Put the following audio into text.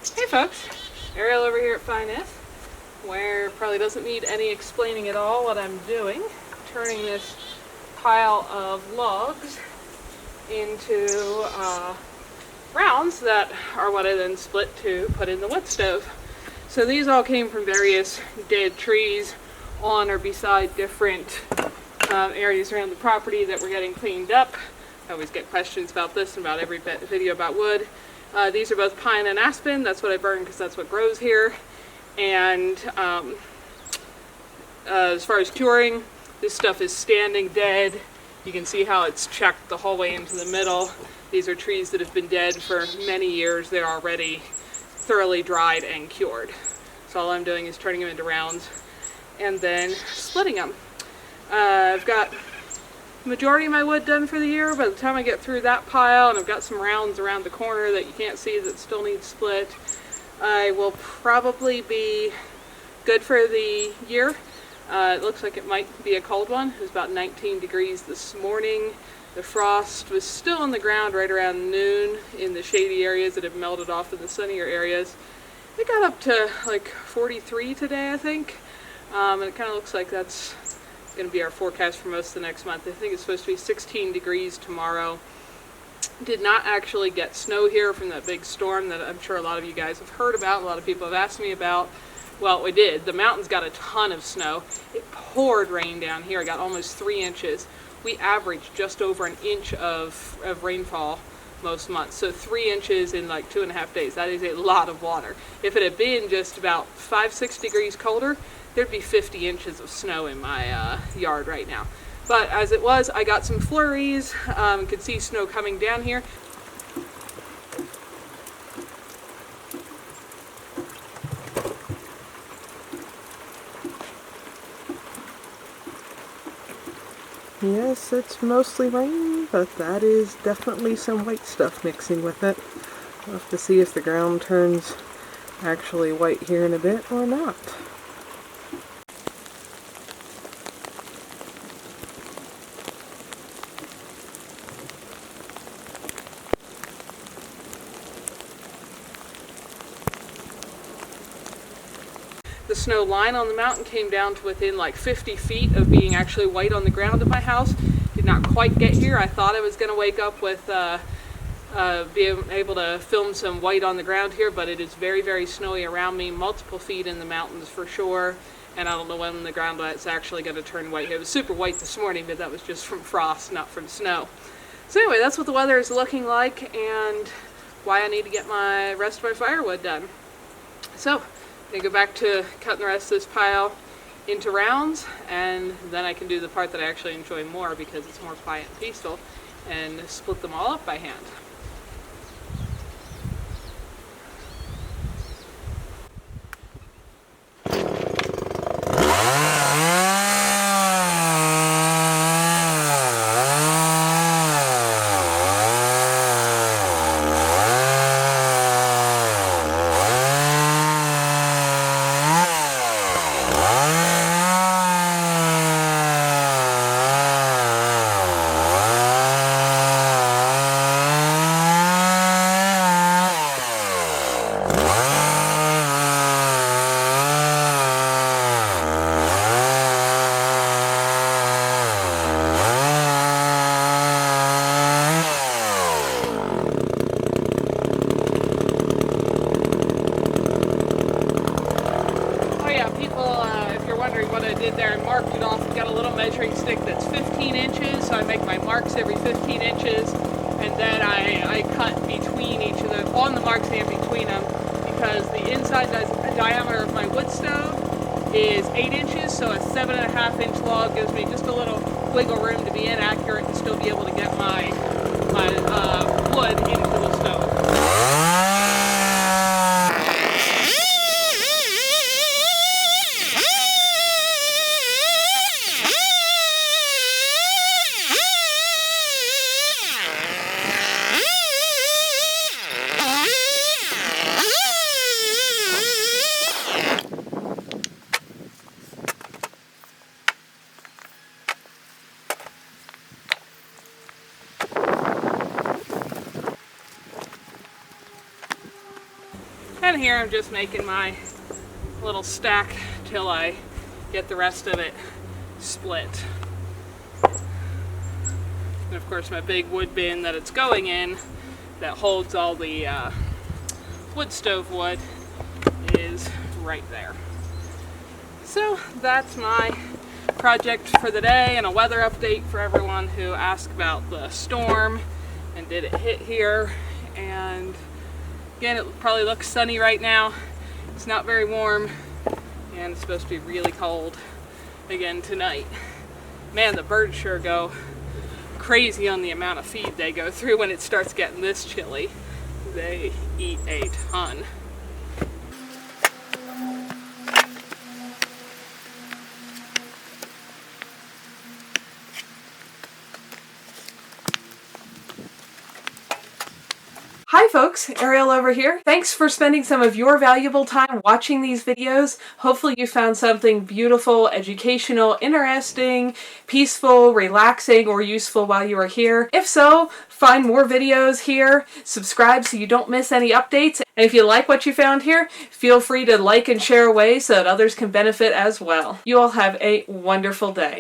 Hey folks, Ariel over here at Nyth, where it probably doesn't need any explaining at all what I'm doing. Turning this pile of logs into rounds that are what I then split to put in the wood stove. So these all came from various dead trees on or beside different areas around the property that were getting cleaned up. I always get questions about this and about every video about wood. These are both pine and aspen. That's what I burn because that's what grows here. And as far as curing, this stuff is standing dead. You can see how it's checked the whole way into the middle. These are trees that have been dead for many years. They're already thoroughly dried and cured. So all I'm doing is turning them into rounds and then splitting them. I've got the majority of my wood done for the year. By the time I get through that pile, and I've got some rounds around the corner that you can't see that still need split, I will probably be good for the year. It looks like it might be a cold one. It was about 19 degrees this morning. The frost was still on the ground right around noon in the shady areas that have melted off in the sunnier areas. It got up to like 43 today, I think. And it kind of looks like that's going to be our forecast for most of the next month. I think it's supposed to be 16 degrees tomorrow. Did not actually get snow here from that big storm that I'm sure a lot of you guys have heard about. A lot of people have asked me about. Well, we did. The mountains got a ton of snow. It poured rain down here. I got almost 3 inches. We averaged just over an inch of rainfall most months. So 3 inches in like 2.5 days. That is a lot of water. If it had been just about 5-6 degrees colder, there'd be 50 inches of snow in my yard right now. But as it was, I got some flurries. Could see snow coming down here. Yes, it's mostly rain, but that is definitely some white stuff mixing with it. We'll have to see if the ground turns actually white here in a bit or not. The snow line on the mountain came down to within like 50 feet of being actually white on the ground at my house. Did not quite get here. I thought I was going to wake up with being able to film some white on the ground here, but it is very, very snowy around me, multiple feet in the mountains for sure, and I don't know when the ground is actually going to turn white. It was super white this morning, but that was just from frost, not from snow. So anyway, that's what the weather is looking like and why I need to get my rest of my firewood done. So I'm going to go back to cutting the rest of this pile into rounds, and then I can do the part that I actually enjoy more because it's more quiet and peaceful, and split them all up by hand. What I did there, I marked it off. I've got a little measuring stick that's 15 inches, so I make my marks every 15 inches, and then I cut between each of them, on the marks and between them, because the inside diameter of my wood stove is 8 inches, so a 7.5 inch log gives me just a little wiggle room to be inaccurate and still be able to get my wood into the stove. And here I'm just making my little stack till I get the rest of it split. And of course my big wood bin that it's going in, that holds all the wood stove wood, is right there. So that's my project for the day, and a weather update for everyone who asked about the storm and did it hit here. And again, it probably looks sunny right now. It's not very warm, and it's supposed to be really cold again tonight. Man, the birds sure go crazy on the amount of feed they go through when it starts getting this chilly. They eat a ton. Hi folks, Ariel over here. Thanks for spending some of your valuable time watching these videos. Hopefully you found something beautiful, educational, interesting, peaceful, relaxing, or useful while you were here. If so, find more videos here, subscribe so you don't miss any updates, and if you like what you found here, feel free to like and share away so that others can benefit as well. You all have a wonderful day.